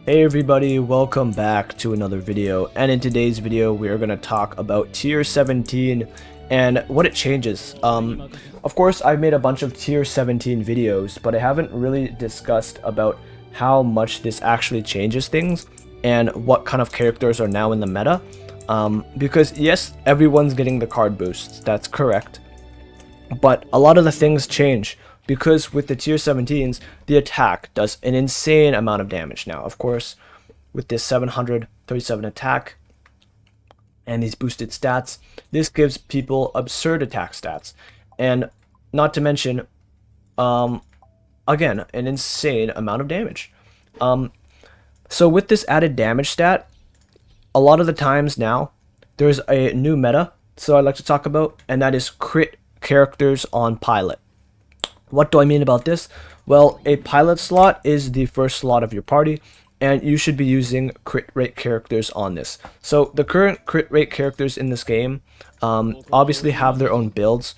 Hey everybody, welcome back to another video, and in today's video we are going to talk about tier 17 and what it changes. Of course I've made a bunch of tier 17 videos, but I haven't really discussed about how much this actually changes things and what kind of characters are now in the meta. Because yes, everyone's getting the card boosts, that's correct, but a lot of the things change because with the tier 17s, the attack does an insane amount of damage now. Of course, with this 737 attack and these boosted stats, this gives people absurd attack stats. And not to mention, again, an insane amount of damage. So with this added damage stat, a lot of the times now, there's a new meta, so I'd like to talk about, and that is crit characters on pilot. What do I mean about this? Well, a pilot slot is the first slot of your party, and you should be using crit rate characters on this. So the current crit rate characters in this game obviously have their own builds,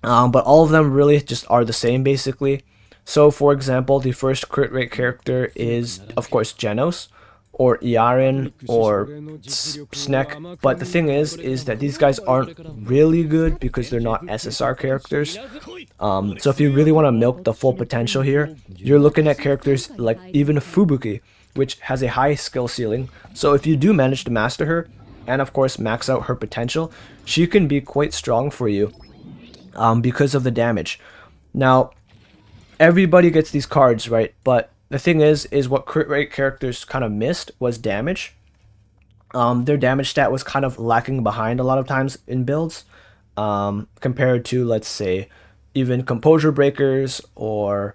but all of them really just are the same basically. So for example, the first crit rate character is of course Genos, or Iaren, or Snek, but the thing is that these guys aren't really good because they're not SSR characters. So if you really want to milk the full potential here, you're looking at characters like even Fubuki, which has a high skill ceiling. So if you do manage to master her, and of course max out her potential, she can be quite strong for you because of the damage. Now, everybody gets these cards, right? But the thing is what crit rate characters kind of missed was damage. Their damage stat was kind of lacking behind a lot of times in builds, compared to, let's say, even Composure Breakers, or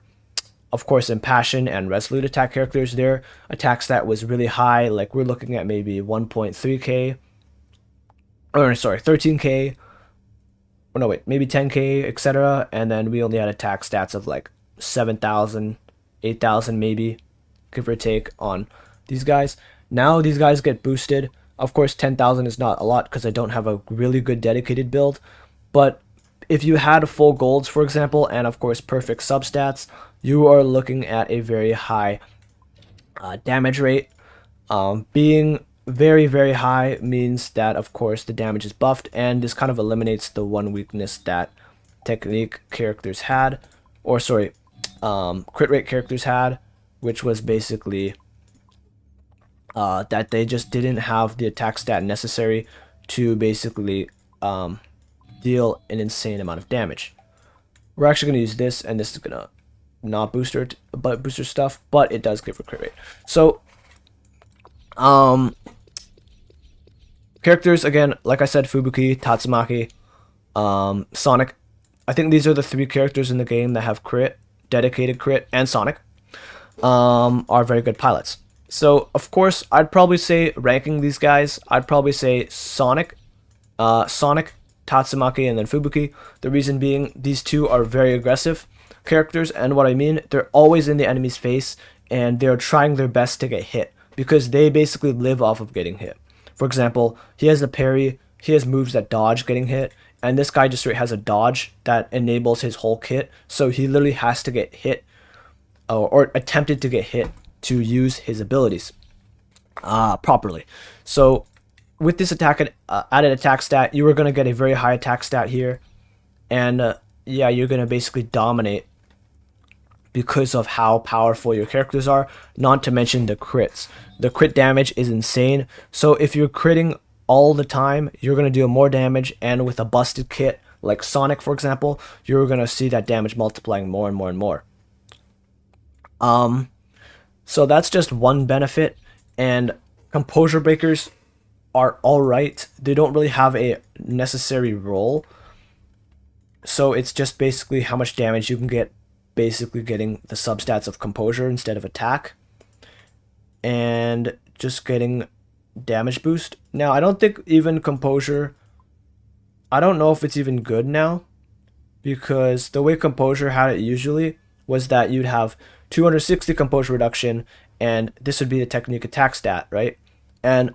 of course Impassion and Resolute attack characters. Their attack stat was really high, like we're looking at maybe 1.3k, or sorry, 13k, or no wait, maybe 10k, etc. And then we only had attack stats of like 7,000, 8,000 maybe, give or take, on these guys. Now these guys get boosted. Of course 10,000 is not a lot because I don't have a really good dedicated build, but if you had full golds, for example, and of course perfect substats, you are looking at a very high damage rate. Being very, very high means that of course the damage is buffed, and this kind of eliminates the one weakness that technique characters had, or sorry, crit rate characters had, which was basically that they just didn't have the attack stat necessary to basically deal an insane amount of damage. We're actually going to use this, and this is going to not booster stuff, but it does give a crit rate. So characters, again, like I said, Fubuki, Tatsumaki, Sonic. I think these are the three characters in the game that have crit, dedicated crit, and Sonic are very good pilots. So of course I'd probably say, ranking these guys, I'd probably say Sonic, Tatsumaki, and then Fubuki. The reason being, these two are very aggressive characters, and what I mean, they're always in the enemy's face and they're trying their best to get hit because they basically live off of getting hit. For example, he has a parry, he has moves that dodge getting hit, and this guy just straight has a dodge that enables his whole kit, so he literally has to get hit, or attempted to get hit, to use his abilities properly. So with this attack added attack stat, you are going to get a very high attack stat here, and yeah, you're going to basically dominate because of how powerful your characters are, not to mention the crits. The crit damage is insane, so if you're critting all the time, you're going to do more damage, and with a busted kit like Sonic, for example, you're going to see that damage multiplying more and more and more. So that's just one benefit, and Composure Breakers are alright. They don't really have a necessary role, so it's just basically how much damage you can get, basically getting the substats of Composure instead of attack, and just getting damage boost. Now, I don't think even Composure, I don't know if it's even good now, because the way Composure had it usually was that you'd have 260 Composure reduction, and this would be the technique attack stat, right? And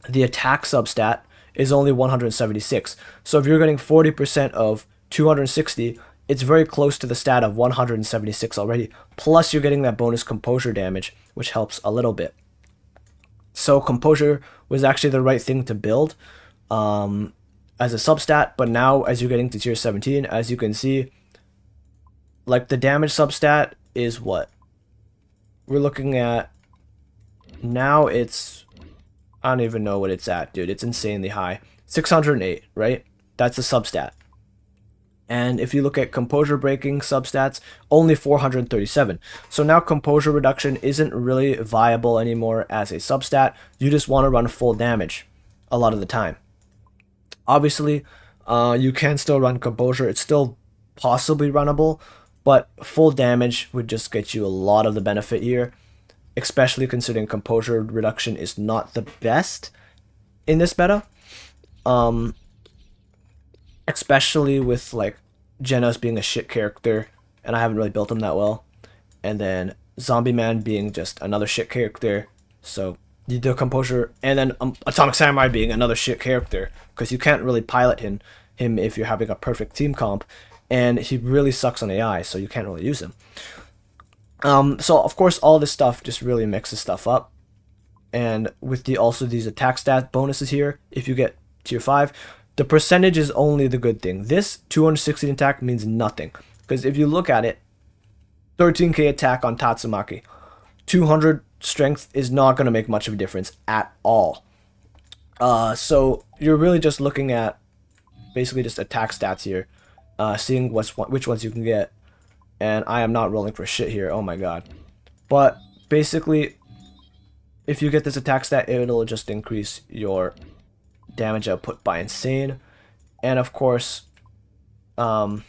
the attack substat is only 176. So if you're getting 40% of 260, it's very close to the stat of 176 already. Plus you're getting that bonus composure damage, which helps a little bit. So composure was actually the right thing to build as a substat, but now as you're getting to tier 17, as you can see, like the damage substat is what? We're looking at now it's, I don't even know what it's at, dude. It's insanely high. 608, right? That's the substat. And if you look at composure breaking substats, only 437. So now composure reduction isn't really viable anymore as a substat. You just want to run full damage a lot of the time. Obviously, you can still run composure. It's still possibly runnable, but full damage would just get you a lot of the benefit here, especially considering composure reduction is not the best in this meta. Especially with like Genos being a shit character, and I haven't really built him that well, and then Zombie Man being just another shit character. So you do composure, and then Atomic Samurai being another shit character, because you can't really pilot him if you're having a perfect team comp, and he really sucks on AI, so you can't really use him. So of course all this stuff just really mixes stuff up, and with also these attack stat bonuses here, if you get tier 5, the percentage is only the good thing. This 216 attack means nothing, because if you look at it, 13k attack on Tatsumaki, 200 strength is not going to make much of a difference at all. So you're really just looking at basically just attack stats here, seeing which ones you can get, and I am not rolling for shit here, oh my god. But basically, if you get this attack stat, it'll just increase your damage output by insane. And of course, the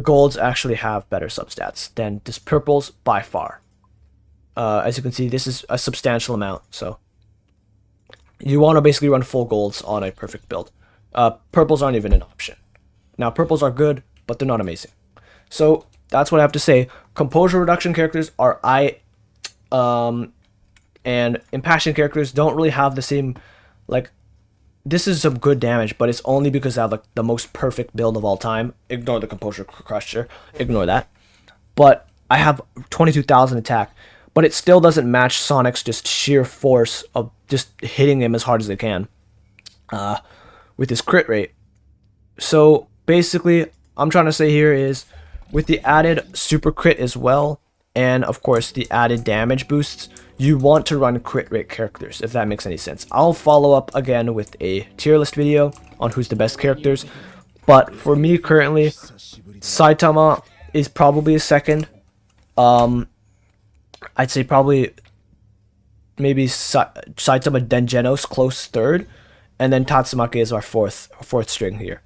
golds actually have better substats than this purples by far. As you can see, this is a substantial amount, so you want to basically run full golds on a perfect build. Purples aren't even an option. Now purples are good, but they're not amazing. So that's what I have to say. Composure reduction characters are and impassioned characters don't really have the same, like, this is some good damage, but it's only because I have like the most perfect build of all time. Ignore the composure crusher, ignore that. But I have 22,000 attack, but it still doesn't match Sonic's just sheer force of just hitting him as hard as they can with his crit rate. So basically, I'm trying to say here is, with the added super crit as well, and of course the added damage boosts, you want to run crit rate characters, if that makes any sense. I'll follow up again with a tier list video on who's the best characters, but for me currently, Saitama is probably a second. I'd say probably maybe Saitama, then Genos, close third, and then Tatsumaki is our fourth string here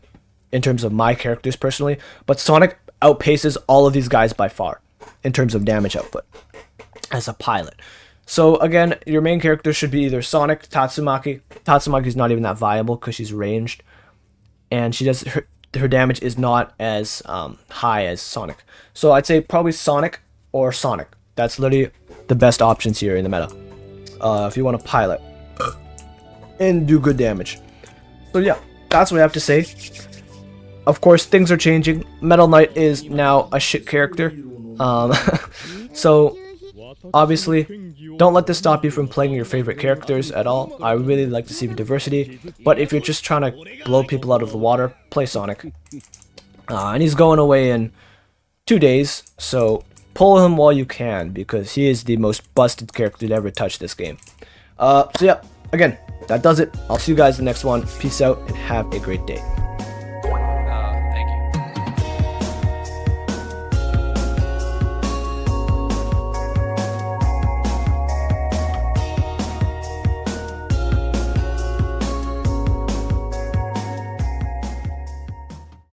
in terms of my characters personally. But Sonic outpaces all of these guys by far in terms of damage output as a pilot. So again, your main character should be either Sonic, Tatsumaki. Tatsumaki's not even that viable because she's ranged, and she does her damage is not as high as Sonic. So I'd say probably Sonic or Sonic. That's literally the best options here in the meta if you want to pilot and do good damage. So yeah, that's what I have to say. Of course, things are changing. Metal Knight is now a shit character. So obviously, don't let this stop you from playing your favorite characters at all. I really like to see diversity, but if you're just trying to blow people out of the water, play Sonic. And he's going away in 2 days, so pull him while you can, because he is the most busted character to ever touch this game. So yeah, again, that does it. I'll see you guys in the next one. Peace out, and have a great day.